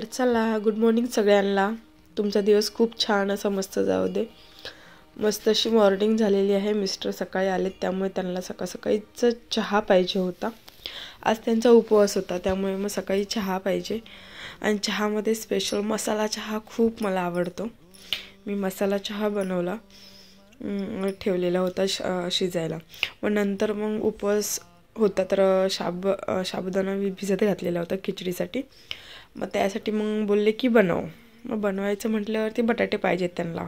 तर चला, good morning सगळ्यांना. तुमचा दिवस खूप छान असा मस्त जाऊ दे. मस्त अशी मॉर्निंग झालेली आहे. मिस्टर सकाळी आलेत, त्यामुळे त्यांना सकाळीच चहा पाहिजे होता. आज त्यांचा उपवास होता, त्यामुळे मग सकाळी चहा पाहिजे. आणि चहामध्ये स्पेशल मसाला चहा खूप मला आवडतो. मी मसाला चहा बनवला, ठेवलेला होता शिजायला. मग नंतर मग उपवास होता, तर साबुदाणा भिजत घातलेला होता खिचडीसाठी. मग त्यासाठी मग बोलले की बनव. मग बनवायचं म्हटल्यावरती बटाटे पाहिजेत त्यांना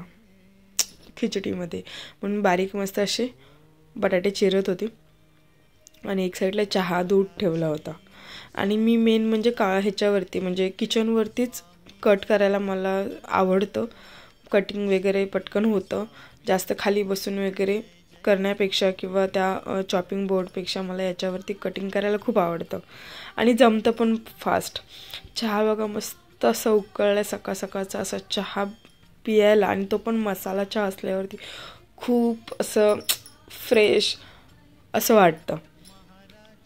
खिचडीमध्ये, म्हणून बारीक मस्त असे बटाटे चिरत होते. आणि एक साईडला चहा दूध ठेवला होता. आणि मी मेन म्हणजे ह्याच्यावरती म्हणजे किचनवरतीच कट करायला मला आवडतं. कटिंग वगैरे पटकन होतं. जास्त खाली बसून वगैरे करण्यापेक्षा किंवा त्या चॉपिंग बोर्डपेक्षा मला याच्यावरती कटिंग करायला खूप आवडतं. आणि जमतं पण फास्ट. चहा बघा मस्त असं उकळल्या सकाळचा असा चहा पियायला, आणि तो पण मसाला चहा असल्यावरती खूप असं फ्रेश असं वाटतं.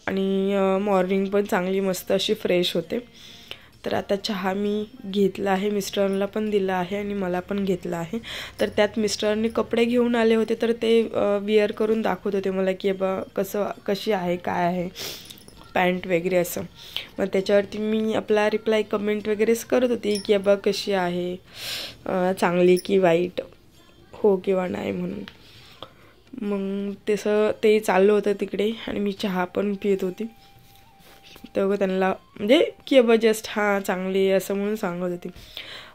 आणि मॉर्निंग पण चांगली मस्त अशी फ्रेश होते. तर आता चहा मी घेतला आहे, मिस्टरांना पण दिला आहे आणि मला पण घेतला आहे. तर त्यात मिस्टरांनी कपडे घेऊन आले होते, तर ते विअर करून दाखवत होते मला की कशी आहे, काय आहे पॅन्ट वगैरे असं. मग त्याच्यावरती मी आपला रिप्लाय कमेंट वगैरेच करत होती की कशी आहे, चांगली की वाईट, हो किंवा नाही म्हणून. मग ते चाललं होतं तिकडे आणि मी चहा पण पित होती. तेव्हा त्यांना म्हणजे की जस्ट चांगली असं म्हणून सांगत होती.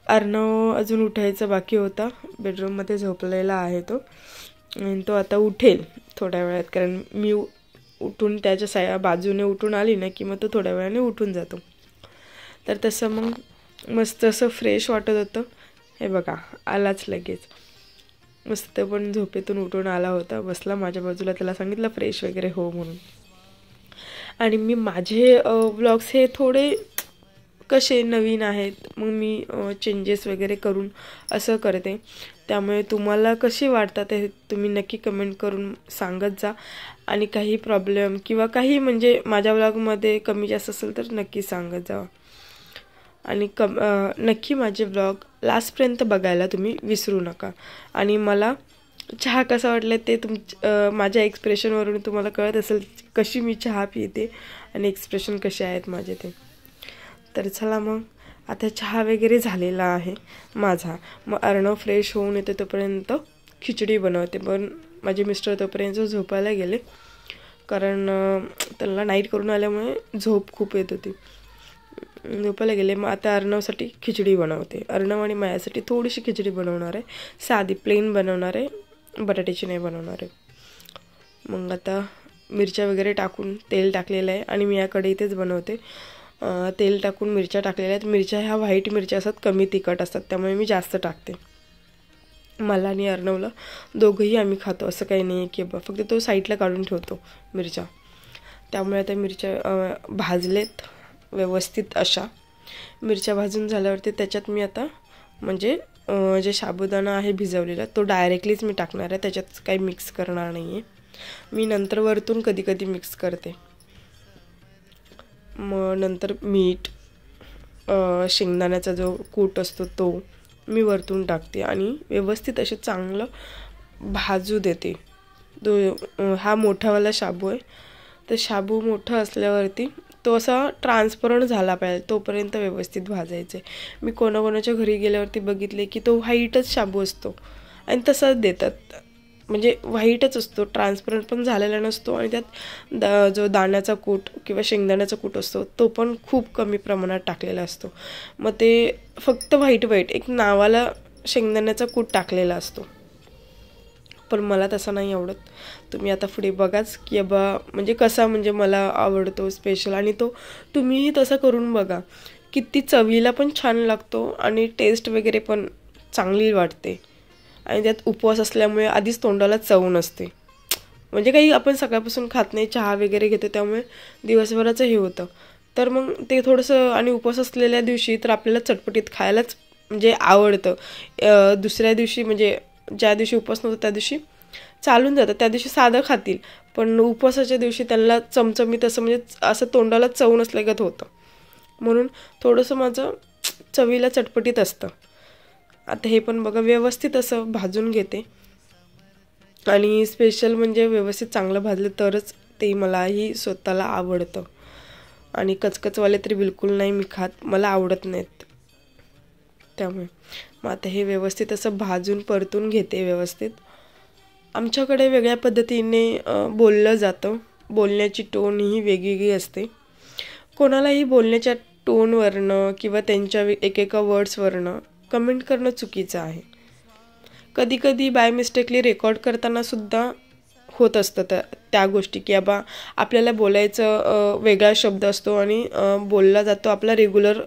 अर्णव अजून उठायचं बाकी होता. बेडरूममध्ये झोपलेला आहे तो, आणि तो आता उठेल थोड्या वेळात, कारण मी उठून त्याच्या बाजूने उठून आली ना की मग तो थोड्या वेळाने उठून जातो. तर तसं मग मस्त असं फ्रेश वाटत होतं. हे बघा आलाच लगेच, मस्त पण झोपेतून उठून आला होता, बसला माझ्या बाजूला. त्याला सांगितलं फ्रेश वगैरे हो म्हणून. आणि मी माझे व्लॉग्स हे थोडे कसे नवीन आहेत, मग मी चेंजेस वगैरे करून असं करते. त्यामुळे तुम्हाला कसे वाटतात हे तुम्ही नक्की कमेंट करून सांगत जा. आणि काही प्रॉब्लेम किंवा काही म्हणजे माझ्या व्लॉगमध्ये कमी जास्त असेल तर नक्की सांगत जा. आणि नक्की माझे व्लॉग लास्टपर्यंत बघायला तुम्ही विसरू नका. आणि मला चहा कसा वाटला ते माझ्या एक्सप्रेशनवरून तुम्हाला कळत असेल कशी मी चहा पिते आणि एक्सप्रेशन कसे आहेत माझे ते. तर चला, मग आता चहा वगैरे झालेला आहे माझा. मग अर्णव फ्रेश होऊन येते तोपर्यंत खिचडी बनवते. पण माझे मिस्टर तोपर्यंत झोपायला गेले, कारण त्यांना नाईट करून आल्यामुळे झोप खूप येत होती. झोपायला गेले. मग आता अर्णवसाठी खिचडी बनवते. अर्णव आणि माझ्यासाठी थोडीशी खिचडी बनवणार आहे, साधी प्लेन बनवणार आहे, बटाट्याची नाही बनवणार आहे. मग आता मिरच्या वगैरे टाकून तेल टाकलेलं आहे, आणि मी याकडे इथेच बनवते. तेल टाकून मिरच्या टाकलेल्या आहेत. मिरच्या ह्या व्हाईट मिरच्या असतात, कमी तिखट असतात, त्यामुळे मी जास्त टाकते. मला आणि अर्णवला दोघंही आम्ही खातो, असं काही नाही की फक्त तो साईडला काढून ठेवतो मिरच्या. त्यामुळे आता मिरच्या भाजलेत व्यवस्थित. अशा मिरच्या भाजून झाल्यावरती त्याच्यात मी आता म्हणजे जे साबुदाणा आहे भिजवलेला तो डायरेक्टलीच मी टाकणार आहे, त्याच्यात काही मिक्स करणार नाही आहे. मी नंतर वरतून कधी कधी मिक्स करते. मग नंतर मीठ, शेंगदाण्याचा जो कूट असतो तो मी वरतून टाकते आणि व्यवस्थित असे चांगलं भाजू देते. हा मोठावाला शाबू आहे, तर शाबू मोठा असल्यावरती तो असा ट्रान्सपरंट झाला पाहिजे तोपर्यंत व्यवस्थित भाजायचं आहे. मी कोणाकोणाच्या घरी गेल्यावरती बघितले की तो व्हाईटच शाबू असतो आणि तसाच देतात, म्हणजे व्हाईटच असतो, ट्रान्सपरंट पण झालेला नसतो. आणि त्यात जो दाण्याचा कूट किंवा शेंगदाण्याचा कूट असतो तो पण खूप कमी प्रमाणात टाकलेला असतो. मग ते फक्त व्हाईट एक नावाला शेंगदाण्याचा कूट टाकलेला असतो. पण मला तसं नाही आवडत. तुम्ही आता पुढे बघाच की म्हणजे कसा म्हणजे मला आवडतो स्पेशल, आणि तो तुम्हीही तसं करून बघा. किती चवीला पण छान लागतो आणि टेस्ट वगैरे पण चांगली वाटते. आणि त्यात उपवास असल्यामुळे आधीच तोंडाला चव नसते, म्हणजे काही आपण सकाळपासून खात नाही, चहा वगैरे घेतो, त्यामुळे दिवसभराचं हे होतं. तर मग ते थोडंसं, आणि उपवास असलेल्या दिवशी तर आपल्याला चटपटीत खायलाच म्हणजे आवडतं. दुसऱ्या दिवशी म्हणजे ज्या दिवशी उपवास नव्हता त्या दिवशी चालून जातं, त्या दिवशी साधं खातील, पण उपवासाच्या दिवशी त्यांना चमचमीत असं म्हणजे असं तोंडाला चव नसल्यागत होतं. म्हणून थोडंसं माझं चवीला चटपटीत असतं. आता हे पण बघा व्यवस्थित असं भाजून घेते आणि स्पेशल म्हणजे व्यवस्थित चांगलं भाजलं तरच ते मलाही स्वतःला आवडतं. आणि कचकचवाले तरी बिलकुल नाही मी खात, मला आवडत नाहीत. त्यामुळे मग आता हे व्यवस्थित असं भाजून परतून घेते व्यवस्थित. आमच्याकडे वेगळ्या पद्धतीने बोललं जातं, बोलण्याची टोन ही वेगवेगळी असते. कोणालाही बोलण्याच्या टोनवरनं किंवा त्यांच्या एकेका वर्ड्सवरनं कमेंट करणं चुकीचं आहे. कधी कधी बाय मिस्टेकली रेकॉर्ड करताना सुद्धा होत असतं त्या गोष्टी, की बाबा आपल्याला बोलायचं वेगळा शब्द असतो आणि बोलला जातो आपला रेग्युलर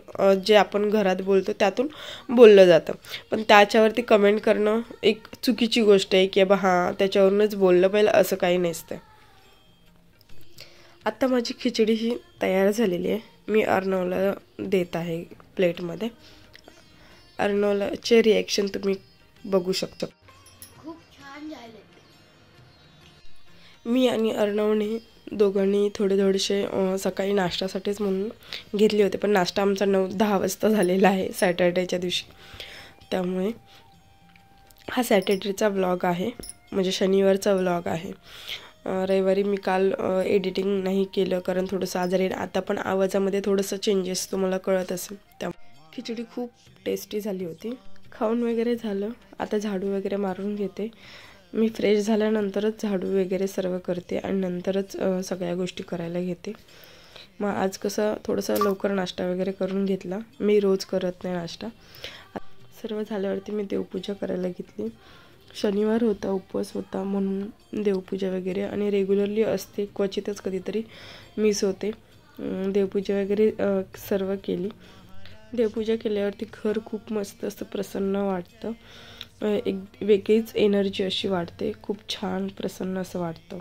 जे आपण घरात बोलतो त्यातून बोललं जातं. पण त्याच्यावरती कमेंट करणं एक चुकीची गोष्ट आहे, की बाबा हां त्याच्यावरूनच बोललं पाहिजे असं काही नसतं. आता माझी खिचडी ही तयार झालेली आहे. मी अर्णवला देत आहे प्लेटमध्ये. अर्णवचे रिॲक्शन तुम्ही बघू शकता. खूप छान झाले. मी आणि अर्णवने दोघांनी थोडेसे सकाळी नाश्त्यासाठीच म्हणून घेतले होते, पण नाश्ता आमचा 9-10 वाजता झालेला आहे सॅटर्डेच्या दिवशी. त्यामुळे हा सॅटर्डेचा व्लॉग आहे, म्हणजे शनिवारचा व्लॉग आहे. रविवारी मी काल एडिटिंग नाही केलं कारण थोडंसं आजारी. आता पण आवाजामध्ये थोडंसं चेंजेस तुम्हाला कळत असेल. त्यामुळे खिचडी खूप टेस्टी झाली होती. खाऊन वगैरे झालं, आता झाडू वगैरे मारून घेते. मी फ्रेश झाल्यानंतरच झाडू वगैरे सर्व करते आणि नंतरच सगळ्या गोष्टी करायला घेते. मग आज कसं थोडंसं लवकर नाश्ता वगैरे करून घेतला. मी रोज करत नाही नाश्ता. सर्व झाल्यावरती मी देवपूजा करायला घेतली. शनिवार होता, उपवास होता म्हणून देवपूजा वगैरे, आणि रेग्युलरली असते, क्वचितच कधीतरी मिस होते. देवपूजा वगैरे सर्व केली. देवपूजा केल्यावरती घर खूप मस्त असं प्रसन्न वाटतं. एक वेगळीच एनर्जी अशी वाटते, खूप छान प्रसन्न असं वाटतं.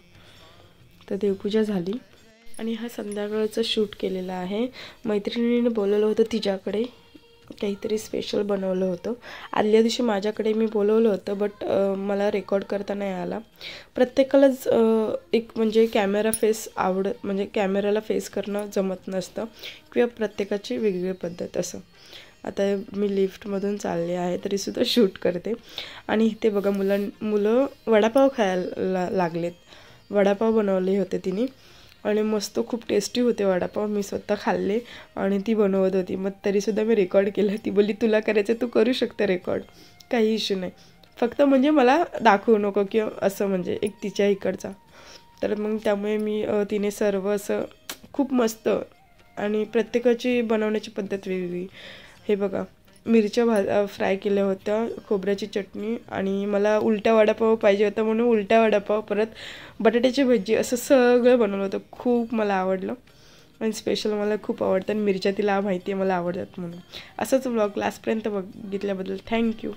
तर देवपूजा झाली आणि हा संध्याकाळचं शूट केलेला आहे. मैत्रिणीने बोलवलं होतं तिच्याकडे, काहीतरी स्पेशल बनवलं होतं. आदल्या दिवशी माझ्याकडे मी बोलवलं होतं, बट मला रेकॉर्ड करता नाही आला. प्रत्येकालाच एक म्हणजे म्हणजे कॅमेराला फेस करणं जमत नसतं, किंवा प्रत्येकाची वेगवेगळी पद्धत असं. आता मी लिफ्टमधून चालले आहे तरीसुद्धा शूट करते. आणि इथे बघा मुलं वडापाव खायला लागलेत. वडापाव बनवले होते तिने आणि मस्त खूप टेस्टी होते वडापाव. मी स्वतः खाल्ले आणि ती बनवत होती. मग तरीसुद्धा मी रेकॉर्ड केलं. ती बोलली तुला करायचं तू करू शकते रेकॉर्ड, काही इश्यू नाही, फक्त म्हणजे मला दाखवू नको किंवा असं, म्हणजे एक तिच्या इकडचा. तर मग त्यामुळे मी तिने सर्व असं खूप मस्त, आणि प्रत्येकाची बनवण्याची पद्धत वेगवेगळी. हे बघा मिरच्या फ्राय केल्या होत्या, खोबऱ्याची चटणी, आणि मला उलटा वडापाव पाहिजे होता म्हणून उलटा वडापाव, परत बटाट्याची भजी, असं सगळं बनवलं होतं. खूप मला आवडलं आणि स्पेशल मला खूप आवडतं, आणि मिरच्या तिला माहिती आहे मला आवडतात म्हणून. असंच व्लॉग लास्टपर्यंत बघितल्याबद्दल थँक्यू.